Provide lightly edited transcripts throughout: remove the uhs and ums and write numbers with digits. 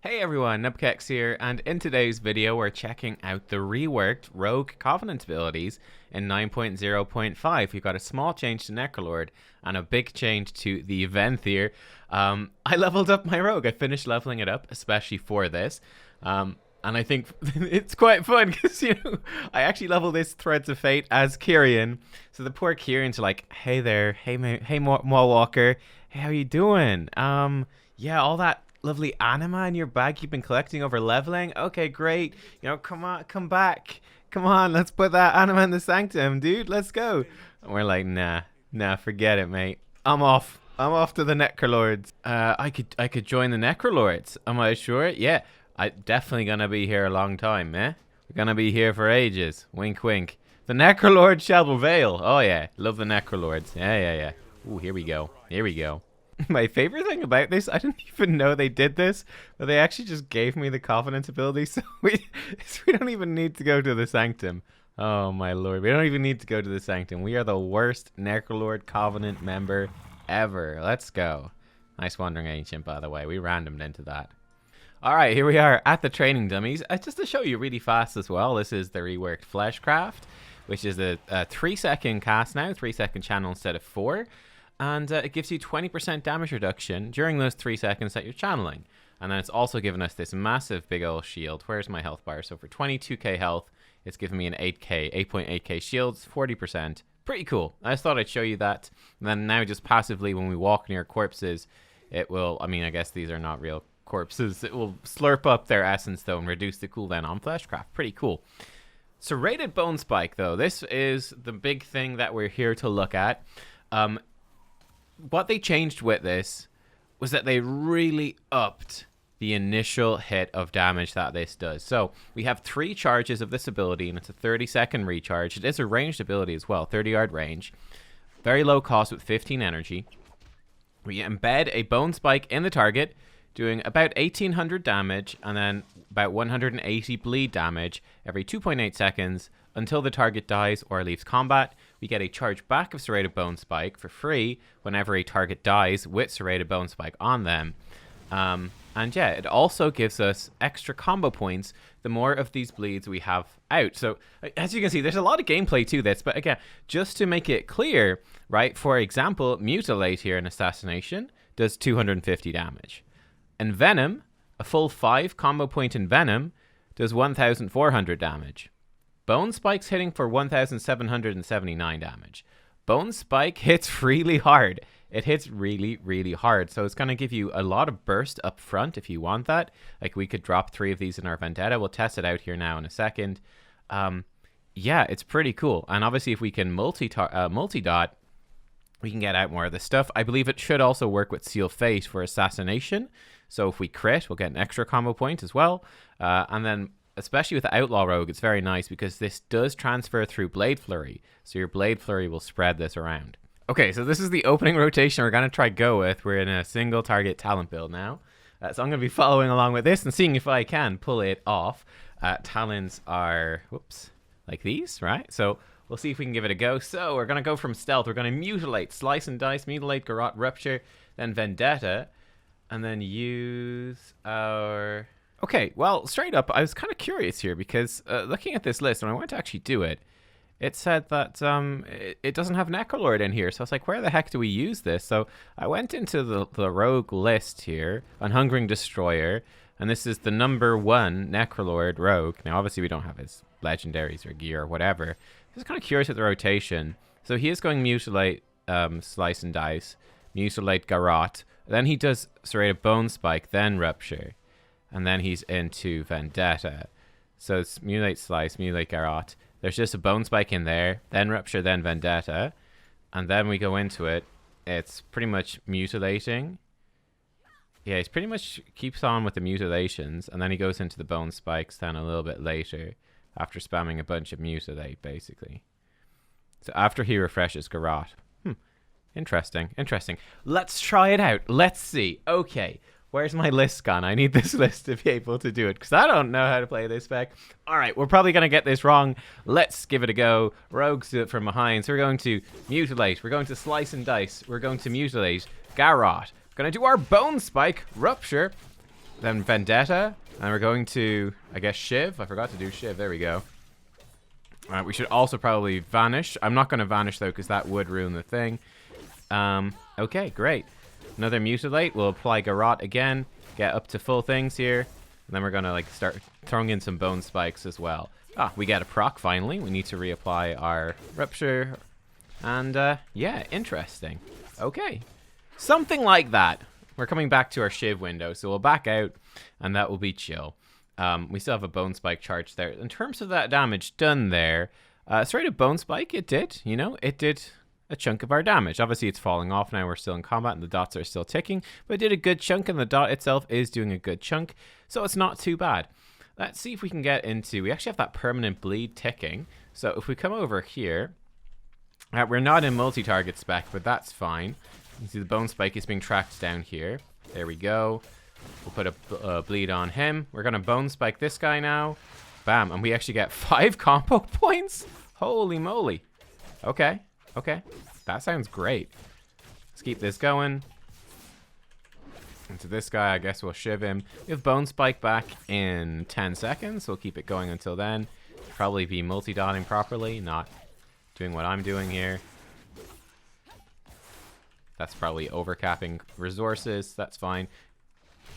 Hey everyone, Nubkeks here, and in today's video we're checking out the reworked Rogue Covenant abilities in 9.0.5. We've got a small change to Necrolord and a big change to the Venthyr. I leveled up my Rogue. I finished leveling it up, especially for this. And I think it's quite fun because, I actually leveled this Threads of Fate as Kyrian. So the poor Kyrian's like, hey there, hey Mawwalker, hey, how you doing? Yeah, all that lovely anima in your bag you've been collecting over leveling. Okay, great. Come on, come back. Come on, let's put that anima in the sanctum, dude. Let's go. And we're like, nah, forget it, mate. I'm off to the Necrolords. I could join the Necrolords. Am I sure? Yeah, I definitely gonna be here a long time, eh? We're gonna be here for ages. Wink, wink. The Necrolord shall prevail. Oh yeah, love the Necrolords. Yeah. Ooh, here we go. My favorite thing about this, I didn't even know they did this, but they actually just gave me the Covenant ability, so we don't even need to go to the Sanctum. Oh my lord, we don't even need to go to the Sanctum. We are the worst Necrolord Covenant member ever. Let's go. Nice Wandering Ancient, by the way. We randomed into that. Alright, here we are at the training dummies. Just to show you really fast as well, this is the reworked Fleshcraft, which is a 3-second cast now, 3-second channel instead of 4. And it gives you 20% damage reduction during those 3 seconds that you're channeling. And then it's also given us this massive big old shield. Where's my health bar? So for 22k health, it's given me an 8.8k shields, 40%. Pretty cool. I just thought I'd show you that. And then now just passively when we walk near corpses, it will, I guess these are not real corpses. It will slurp up their essence though and reduce the cooldown on Fleshcraft. Pretty cool. Serrated Bone Spike though, this is the big thing that we're here to look at. What they changed with this was that they really upped the initial hit of damage that this does. So we have 3 charges of this ability, and it's a 30-second recharge. It is a ranged ability as well, 30-yard range. Very low cost with 15 energy. We embed a bone spike in the target, doing about 1800 damage, and then about 180 bleed damage every 2.8 seconds until the target dies or leaves combat. We get a charge back of Serrated Bone Spike for free whenever a target dies with Serrated Bone Spike on them. And yeah, it also gives us extra combo points the more of these bleeds we have out. So as you can see, there's a lot of gameplay to this, but again, just to make it clear, right? For example, Mutilate here in Assassination does 250 damage. And Venom, a full 5 combo point in Venom, does 1,400 damage. Bone Spike's hitting for 1,779 damage. Bone Spike hits really hard. It hits really, really hard. So it's going to give you a lot of burst up front if you want that. Like we could drop 3 of these in our Vendetta. We'll test it out here now in a second. Yeah, it's pretty cool. And obviously if we can multi-dot, we can get out more of this stuff. I believe it should also work with Seal Fate for Assassination. So if we crit, we'll get an extra combo point as well. And then especially with the Outlaw Rogue, it's very nice because this does transfer through Blade Flurry. So your Blade Flurry will spread this around. Okay, so this is the opening rotation we're going to try go with. We're in a single target talent build now. So I'm going to be following along with this and seeing if I can pull it off. Talons are, whoops, like these, right? So we'll see if we can give it a go. So we're going to go from stealth. We're going to mutilate, slice and dice, mutilate, garrote, rupture, then vendetta, and then use our... Okay, well, straight up, I was kind of curious here because looking at this list, when I went to actually do it, it said that it doesn't have Necrolord in here. So I was like, where the heck do we use this? So I went into the rogue list here, Unhungering Destroyer, and this is the #1 Necrolord rogue. Now, obviously, we don't have his legendaries or gear or whatever. I was kind of curious at the rotation. So he is going Mutilate, Slice and Dice, Mutilate, Garrote. Then he does Serrated Bone Spike, then Rupture. And then he's into Vendetta. So it's Mutilate, Slice, Mutilate, Garrote. There's just a Bone Spike in there, then Rupture, then Vendetta. And then we go into it. It's pretty much mutilating. Yeah, he's pretty much keeps on with the mutilations. And then he goes into the Bone Spikes then a little bit later after spamming a bunch of Mutilate, basically. So after he refreshes Garrote. Interesting. Let's try it out. Let's see. Okay. Where's my list gone? I need this list to be able to do it because I don't know how to play this spec. All right, we're probably going to get this wrong. Let's give it a go. Rogues do it from behind. So we're going to mutilate. We're going to slice and dice. We're going to mutilate. Garrote. We're going to do our bone spike. Rupture. then Vendetta, and we're going to, I guess, Shiv. I forgot to do Shiv. There we go. We should also probably Vanish. I'm not going to Vanish, though, because that would ruin the thing. Okay, great. Another Mutilate. We'll apply Garrot again. Get up to full things here. And then we're going to, like, start throwing in some Bone Spikes as well. Ah, we get a proc, finally. We need to reapply our Rupture. And, yeah, interesting. Okay. Something like that. We're coming back to our Shiv window, so we'll back out, and that will be chill. We still have a Bone Spike charge there. In terms of that damage done there, Serrated Bone Spike, it did, you know, it did a chunk of our damage. Obviously, it's falling off now. We're still in combat, and the dots are still ticking, but it did a good chunk, and the dot itself is doing a good chunk, so it's not too bad. Let's see if we can get into... We actually have that permanent bleed ticking, so if we come over here... we're not in multi-target spec, but that's fine. You can see the Bone Spike is being tracked down here. There we go. We'll put a bleed on him. We're going to Bone Spike this guy now. Bam. And we actually get 5 combo points. Holy moly. Okay. Okay. That sounds great. Let's keep this going. Into this guy, I guess we'll Shiv him. We have Bone Spike back in 10 seconds. We'll keep it going until then. Probably be multi-dotting properly, not doing what I'm doing here. That's probably overcapping resources. That's fine.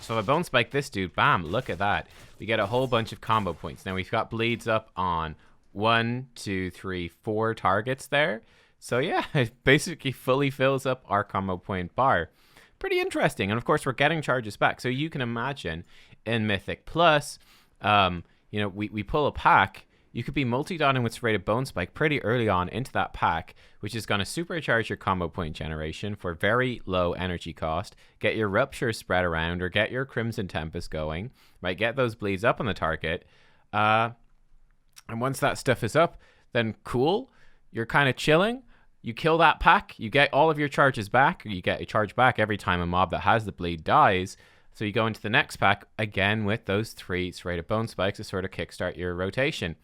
So if I Bone Spike this dude, bam, look at that. We get a whole bunch of combo points. Now we've got bleeds up on 1, 2, 3, 4 targets there. So yeah, it basically fully fills up our combo point bar. Pretty interesting. And of course, we're getting charges back. So you can imagine in Mythic Plus, you know, we pull a pack. You could be multi-dotting with Serrated Bone Spike pretty early on into that pack, which is going to supercharge your combo point generation for very low energy cost, get your Rupture spread around, or get your Crimson Tempest going, right? Get those bleeds up on the target. And once that stuff is up, then cool, you're kind of chilling. You kill that pack, you get all of your charges back, or you get a charge back every time a mob that has the bleed dies. So you go into the next pack again with those 3 Serrated Bone Spikes to sort of kickstart your rotation.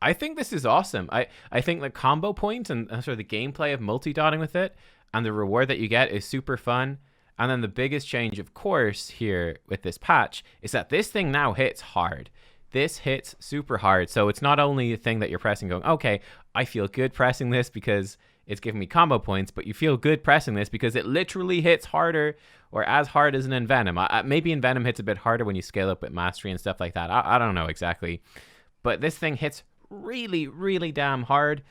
I think this is awesome. I think the combo point and sort of the gameplay of multi-dotting with it and the reward that you get is super fun. And then the biggest change, of course, here with this patch is that this thing now hits hard. This hits super hard. So it's not only a thing that you're pressing going, okay, I feel good pressing this because it's giving me combo points, but you feel good pressing this because it literally hits harder or as hard as an Envenom. Maybe Envenom hits a bit harder when you scale up with Mastery and stuff like that. I don't know exactly. But this thing hits really, really damn hard.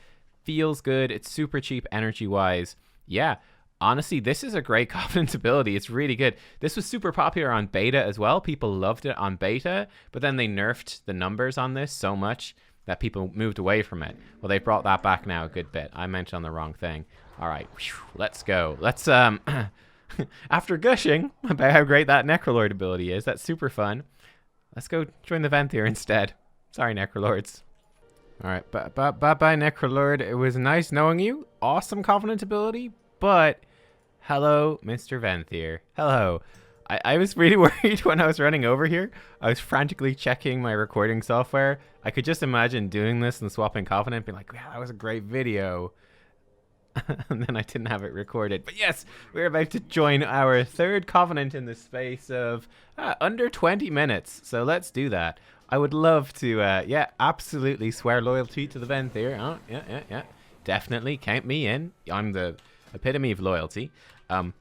Feels good. It's super cheap energy-wise. Yeah, honestly, this is a great Covenant ability. It's really good. This was super popular on beta as well. People loved it on beta, but then they nerfed the numbers on this so much that people moved away from it. Well, they brought that back now a good bit. I mentioned the wrong thing. All right, let's go. Let's, after gushing about how great that Necrolord ability is, that's super fun. Let's go join the Venthyr instead. Sorry, Necrolords. All right, bye-bye, Necrolord. It was nice knowing you. Awesome Covenant ability, but hello, Mr. Venthyr. Hello. I was really worried when I was running over here. I was frantically checking my recording software. I could just imagine doing this and swapping Covenant, being like, yeah, that was a great video. And then I didn't have it recorded. But yes, we're about to join our 3rd Covenant in the space of under 20 minutes. So let's do that. I would love to, yeah, absolutely swear loyalty to the Venthyr. Oh, yeah. Definitely count me in. I'm the epitome of loyalty. I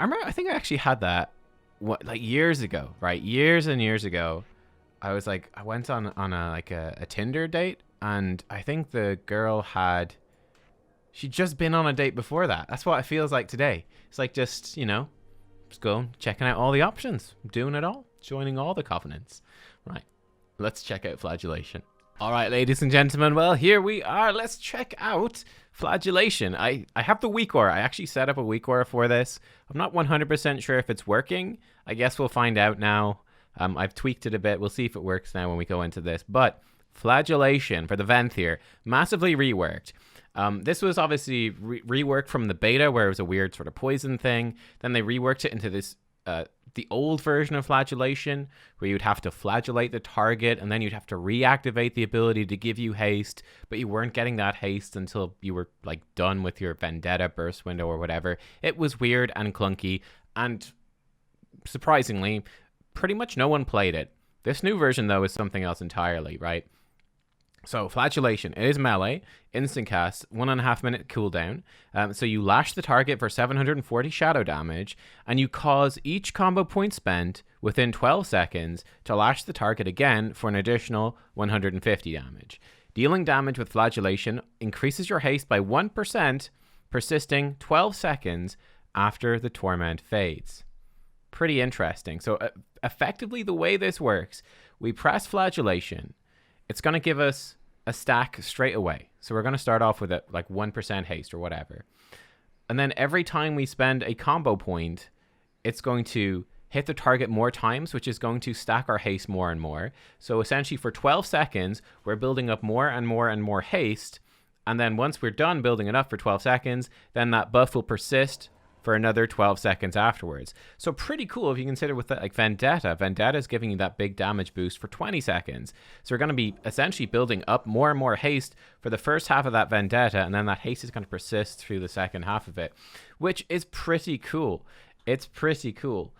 remember, I think I actually had that like years ago, right? Years and years ago. I was like, I went on a Tinder date, and I think the girl she'd just been on a date before that. That's what it feels like today. It's like just, you know, just going, checking out all the options, doing it all, joining all the Covenants. Right. Let's check out Flagellation. All right, ladies and gentlemen, well, here we are. Let's check out Flagellation. I have the weak aura. I actually set up a weak aura for this. I'm not 100% sure if it's working. I guess we'll find out now. I've tweaked it a bit. We'll see if it works now when we go into this. But Flagellation for the Venthyr, massively reworked. This was obviously reworked from the beta where it was a weird sort of poison thing. Then they reworked it into this the old version of Flagellation, where you'd have to flagellate the target, and then you'd have to reactivate the ability to give you haste, but you weren't getting that haste until you were like done with your Vendetta burst window or whatever. It was weird and clunky, and surprisingly, pretty much no one played it. This new version, though, is something else entirely, right? So, Flagellation, it is melee, instant cast, 1.5 minute cooldown. So you lash the target for 740 shadow damage, and you cause each combo point spent within 12 seconds to lash the target again for an additional 150 damage. Dealing damage with Flagellation increases your haste by 1%, persisting 12 seconds after the torment fades. Pretty interesting. So, effectively, the way this works, we press Flagellation. It's going to give us a stack straight away. So we're going to start off with a, like 1% haste or whatever. And then every time we spend a combo point, it's going to hit the target more times, which is going to stack our haste more and more. So essentially for 12 seconds, we're building up more and more and more haste. And then once we're done building it up for 12 seconds, then that buff will persist for another 12 seconds afterwards. So pretty cool if you consider with that, like Vendetta. Vendetta is giving you that big damage boost for 20 seconds. So we're going to be essentially building up more and more haste for the first half of that Vendetta, and then that haste is going to persist through the second half of it, which is pretty cool. It's pretty cool.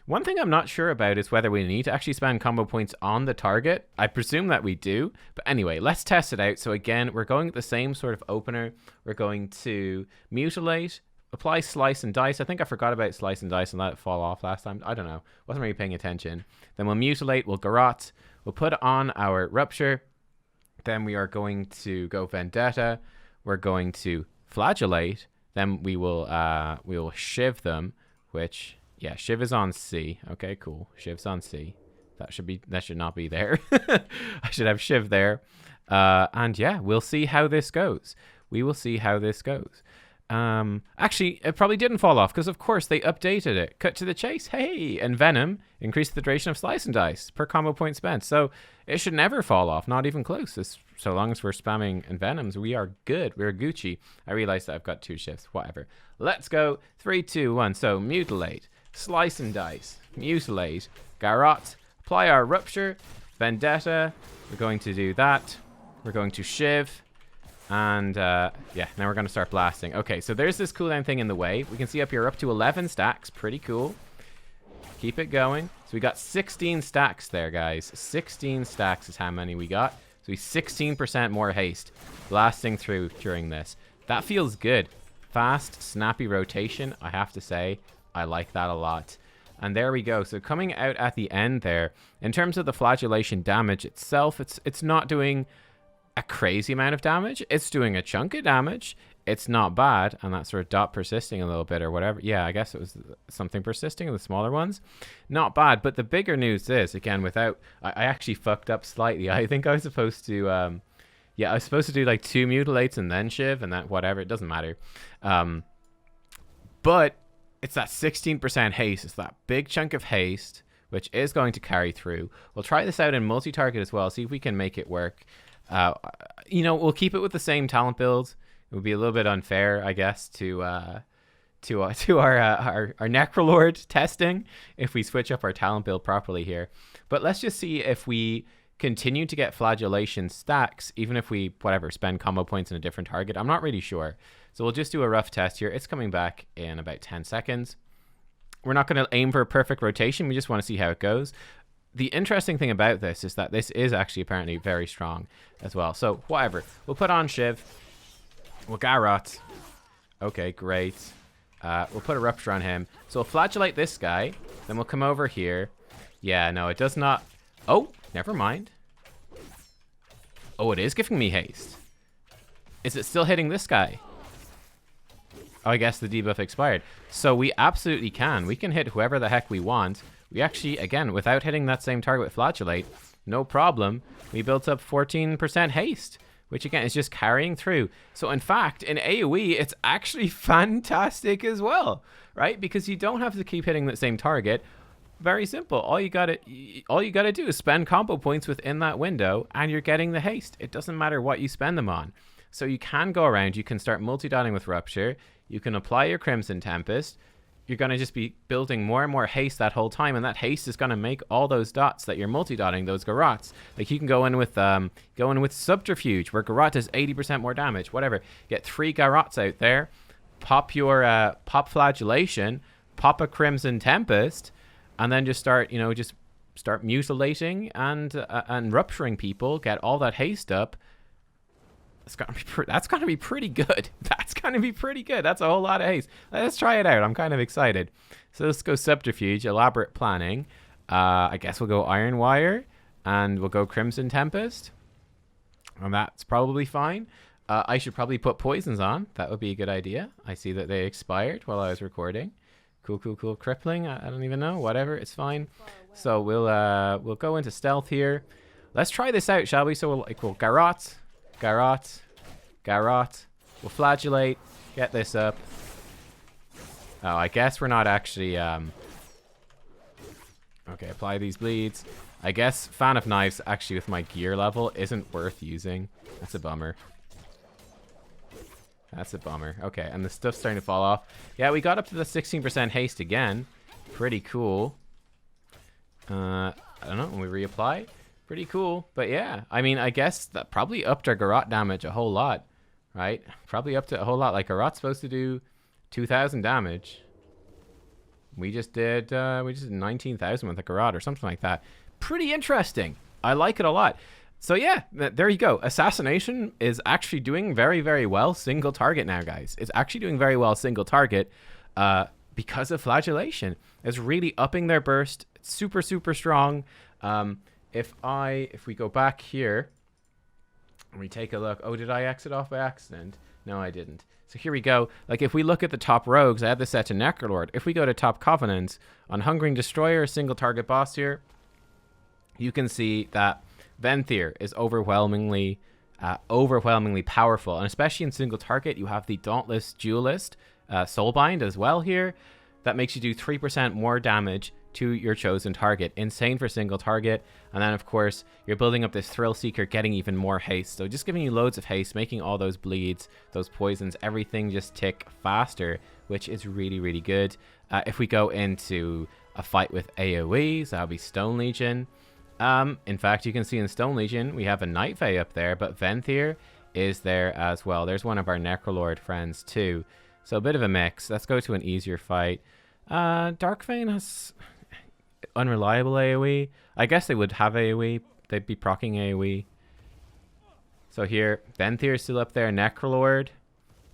One thing I'm not sure about is whether we need to actually spend combo points on the target. I presume that we do. But anyway, let's test it out. So again, we're going with the same sort of opener. We're going to mutilate, apply slice and dice. I think I forgot about slice and dice and let it fall off last time. I don't know. Wasn't really paying attention. Then we'll mutilate, we'll garrote, we'll put on our rupture. Then we are going to go vendetta. We're going to flagellate. Then we will shiv them, which... yeah, Shiv is on C. Okay, cool. Shiv's on C. That should not be there. I should have Shiv there. And yeah, we'll see how this goes. We will see how this goes. Actually, it probably didn't fall off because, of course, they updated it. Cut to the chase. Hey! And Venom increased the duration of Slice and Dice per combo point spent. So it should never fall off. Not even close. So long as we're spamming Envenoms, we are good. We're Gucci. I realize that I've got 2 shifts. Whatever. Let's go. 3, 2, 1. So mutilate. Slice and dice, mutilate, garrote, apply our rupture, vendetta. We're going to do that. We're going to shiv, and yeah, now we're going to start blasting. Okay, so there's this cooldown thing in the way. We can see up here up to 11 stacks. Pretty cool. Keep it going. So we got 16 stacks there, guys. 16 stacks is how many we got. So we 16% more haste blasting through during this. That feels good. Fast, snappy rotation, I have to say. I like that a lot. And there we go. So coming out at the end there, in terms of the flagellation damage itself, it's not doing a crazy amount of damage. It's doing a chunk of damage. It's not bad. And that sort of dot persisting a little bit or whatever. Yeah, I guess it was something persisting, the smaller ones. Not bad. But the bigger news is, again, without... I actually fucked up slightly. I think I was supposed to... yeah, I was supposed to do like 2 mutilates and then shiv and that whatever. It doesn't matter. But... it's that 16% haste. It's that big chunk of haste, which is going to carry through. We'll try this out in multi-target as well, see if we can make it work. You know, we'll keep it with the same talent build. It would be a little bit unfair, I guess, to our Necrolord testing if we switch up our talent build properly here. But let's just see if we continue to get flagellation stacks, even if we, whatever, spend combo points in a different target. I'm not really sure. So we'll just do a rough test here. It's coming back in about 10 seconds. We're not going to aim for a perfect rotation. We just want to see how it goes. The interesting thing about this is that this is actually apparently very strong as well. So whatever. We'll put on Shiv. We'll garrote. Okay, great. We'll put a rupture on him. So we'll flagellate this guy. Then we'll come over here. Yeah, no, it does not... oh, never mind. Oh, it is giving me haste. Is it still hitting this guy? Oh, I guess the debuff expired. So we absolutely can. We can hit whoever the heck we want. We actually, again, without hitting that same target with flagellate, no problem. We built up 14% haste, which again is just carrying through. So in fact, in AoE, it's actually fantastic as well, right? Because you don't have to keep hitting that same target. Very simple. All you gotta do is spend combo points within that window, and you're getting the haste. It doesn't matter what you spend them on. So you can go around. You can start multi-dotting with rupture. You can apply your Crimson Tempest. You're going to just be building more and more haste that whole time, and that haste is going to make all those dots that you're multi-dotting, those garrotes. Like you can go in with Subterfuge, where garrote does 80% more damage, whatever. Get 3 garrotes out there, pop your pop flagellation, pop a Crimson Tempest, and then just start, you know, just start mutilating and rupturing people, get all that haste up. That's gonna be pretty good. That's gonna be pretty good. That's a whole lot of haste. Let's try it out. I'm kind of excited. So let's go subterfuge, elaborate planning. I guess we'll go Iron Wire, and we'll go Crimson Tempest, and that's probably fine. I should probably put poisons on. That would be a good idea. I see that they expired while I was recording. Cool. Crippling. I don't even know. Whatever. It's fine. So we'll go into stealth here. Let's try this out, shall we? So we'll Garrot. We'll Flagellate. Get this up. Oh, I guess we're not actually... Okay, apply these bleeds. I guess Fan of Knives, actually, with my gear level, isn't worth using. That's a bummer. Okay, and the stuff's starting to fall off. Yeah, we got up to the 16% haste again. Pretty cool. I don't know, when we reapply, pretty cool. But yeah, I mean, I guess that probably upped our Garrot damage a whole lot, right? Probably upped it a whole lot. Like, Garrot's supposed to do 2,000 damage. We just did 19,000 with a Garrot or something like that. Pretty interesting. I like it a lot. So yeah, there you go. Assassination is actually doing very, very well single target now, guys. It's actually doing very well single target because of Flagellation. It's really upping their burst. It's super, super strong. If we go back here and we take a look. Oh, did I exit off by accident? No, I didn't. So here we go. Like, if we look at the top rogues, I have this set to Necrolord. If we go to top Covenants, on Hungering Destroyer, single target boss here, you can see that Venthyr is overwhelmingly powerful. And especially in single target, you have the Dauntless Duelist Soulbind as well here. That makes you do 3% more damage to your chosen target. Insane for single target. And then, of course, you're building up this Thrill Seeker, getting even more haste. So just giving you loads of haste, making all those bleeds, those poisons, everything just tick faster, which is really, really good. If we go into a fight with AoE, so that'll be Stone Legion. In fact, you can see in Stone Legion, we have a Night Fae up there, but Venthyr is there as well. There's one of our Necrolord friends too. So a bit of a mix. Let's go to an easier fight. Darkvein has unreliable AoE. I guess they would have AoE. They'd be proccing AoE. So here, Venthyr is still up there, Necrolord.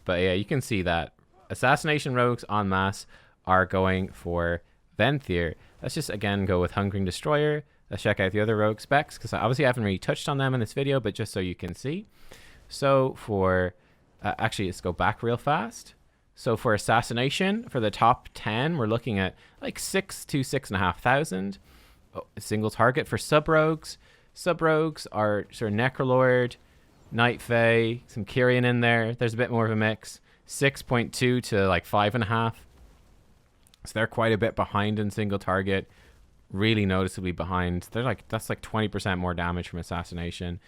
But yeah, you can see that Assassination Rogues en masse are going for Venthyr. Let's just again go with Hungering Destroyer. Let's check out the other rogue specs, because obviously I haven't really touched on them in this video, but just so you can see. So for, actually let's go back real fast. So for Assassination, for the top 10, we're looking at like 6 to 6,500. Single target for sub-rogues. Sub-rogues are sort of Necrolord, Night Fae, some Kyrian in there. There's a bit more of a mix. 6.2 to like 5.5. So they're quite a bit behind in single target. Really noticeably behind. They're like, that's like 20% more damage from Assassination.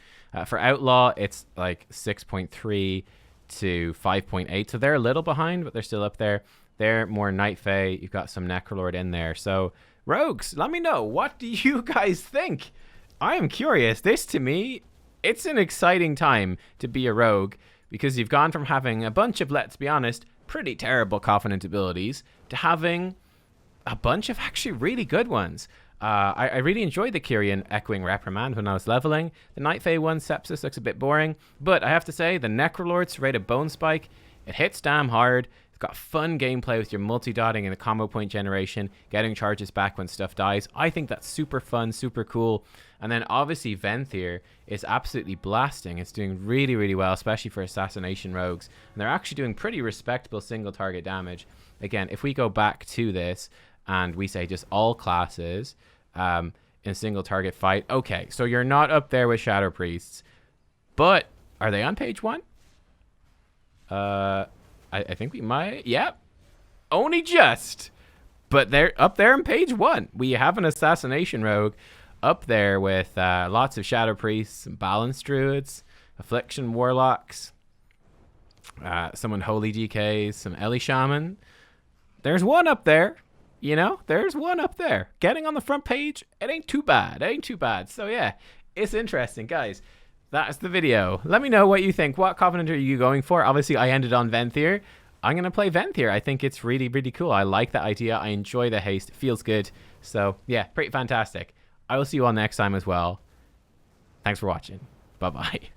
For Outlaw, it's like 6.3 to 5.8. So they're a little behind, but they're still up there. They're more Night Fae. You've got some Necrolord in there. So rogues, let me know. What do you guys think? I am curious. This, to me, it's an exciting time to be a rogue, because you've gone from having a bunch of, let's be honest, pretty terrible Covenant abilities to having a bunch of actually really good ones. I really enjoyed the Kyrian Echoing Reprimand when I was leveling. The Night Fae one, Sepsis, looks a bit boring, but I have to say, the Necrolord Serrated Bone Spike, it hits damn hard. It's got fun gameplay with your multi-dotting and the combo point generation, getting charges back when stuff dies. I think that's super fun, super cool. And then obviously Venthyr is absolutely blasting. It's doing really, really well, especially for Assassination Rogues. And they're actually doing pretty respectable single target damage. Again, if we go back to this and we say just all classes in a single target fight. Okay, so you're not up there with Shadow Priests, but are they on page 1? I think we might. Yep. Only just. But they're up there on page 1. We have an Assassination Rogue up there with lots of Shadow Priests, some Balance Druids, Affliction Warlocks, some Unholy DKs, some Ellie Shaman. There's one up there. You know, there's one up there. Getting on the front page, it ain't too bad. It ain't too bad. So yeah, it's interesting, guys. That's the video. Let me know what you think. What Covenant are you going for? Obviously, I ended on Venthyr. I'm going to play Venthyr. I think it's really, really cool. I like the idea. I enjoy the haste. It feels good. So, yeah, pretty fantastic. I will see you all next time as well. Thanks for watching. Bye-bye.